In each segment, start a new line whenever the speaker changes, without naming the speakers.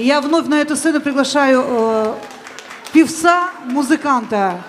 Я вновь на эту сцену приглашаю певца, музыканта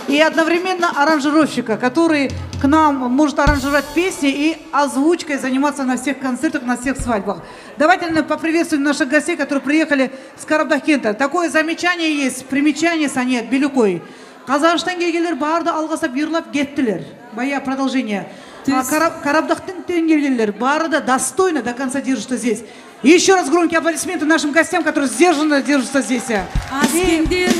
и одновременно аранжировщика, который к нам может аранжировать песни и озвучкой заниматься на всех концертах, на всех свадьбах. Давайте поприветствуем наших гостей, которые приехали с Карабдахкента. Такое замечание есть, примечание санет, Белюкой. Казахстан келгендер барды алғаса бүйірлап кеттілер. Моя продолжение. Карабдахтан келгендер бары да достойно до конца держатся здесь. Еще раз громкие аплодисменты нашим гостям, которые сдержанно держатся здесь.
Аскендер,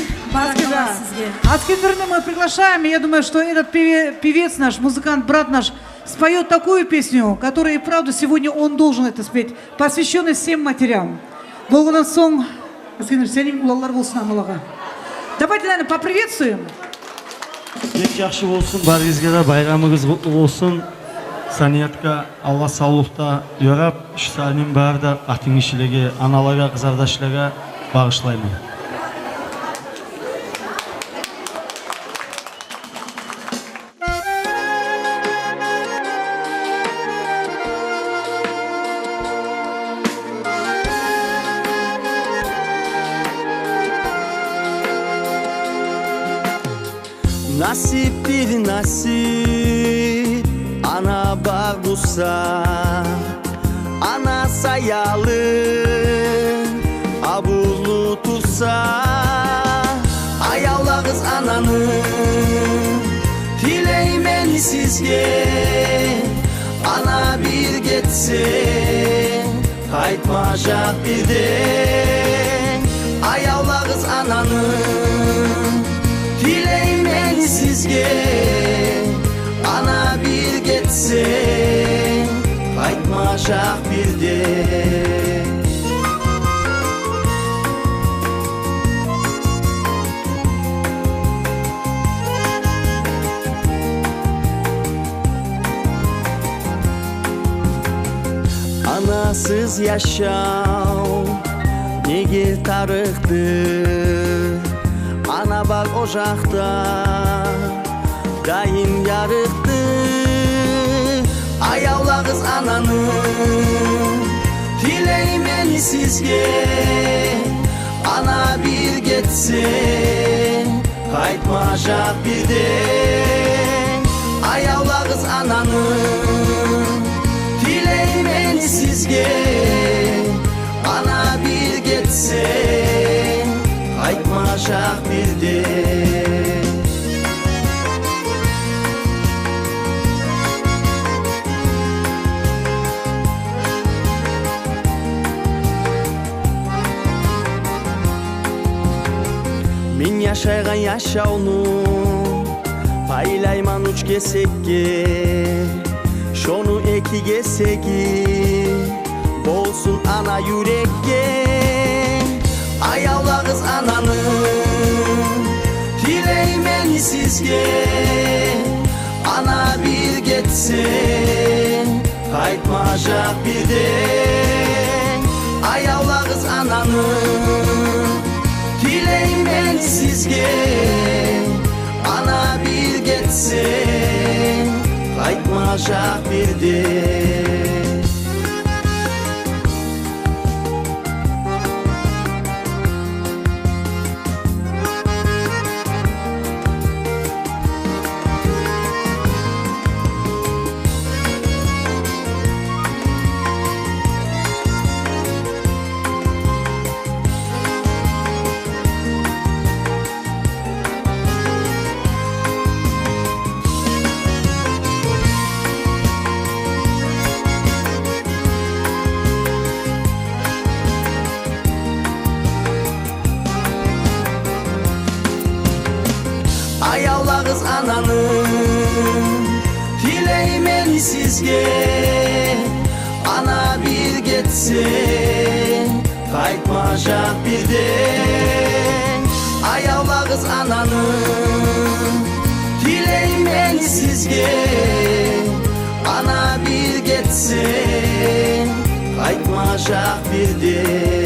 Аскендерна мы приглашаем, и я думаю, что этот певец наш, музыкант, брат наш, споет такую песню, которая и правда сегодня он должен это спеть, посвященной всем матерям. Болғаннан соң, Аскендер, сенің ұлалар болсын амалаға. Давайте, наверное, поприветствуем.
Бек жақсы болсын, барыңызға да байрамыңыз құтты болсын. Саниятка Алла саулықта өрап, шысалмен бар да ақтың ішіліге, аналарға, қызардашыларға бағышлаймын. Nasip bir nasip, ana bağ bulsa, ana sayalı, abulu tutsa, ayağlağız ananı, dileymeni sizge, ana bir geçse, kaytmayacak bir de, ayağlağız ananı, dileymeni sizge, ana bir geçse, kaytmayacak bir de. Anasız yaşam nege tarıktır, ana bak ocakta daim yarıktı. Ayağlağız ananı, dileymeni sizge, ana bir geçse, kaytmayacak bir de. Ayağlağız ananı, dileymeni sizge, ana bir geçse, kaytmayacak bir de. Мен yaşaygan yaşaunu paylayman uç kesekке, şonu eki keseki bolsun ana yürekке. Ayağlağız ananı, dileymeni sizge, ana bir geçse, kaytmayacak bir de. Ayağlağız ananı, dileymeni sizge, ana bir geçse, kaytmayacak bir de. Ayağlağız ananı, dileymeni sizge, ana bir geçse, kaytmayacak bir de. Ayağlağız ananı, dileymeni sizge, ana bir geçse, kaytmayacak bir de.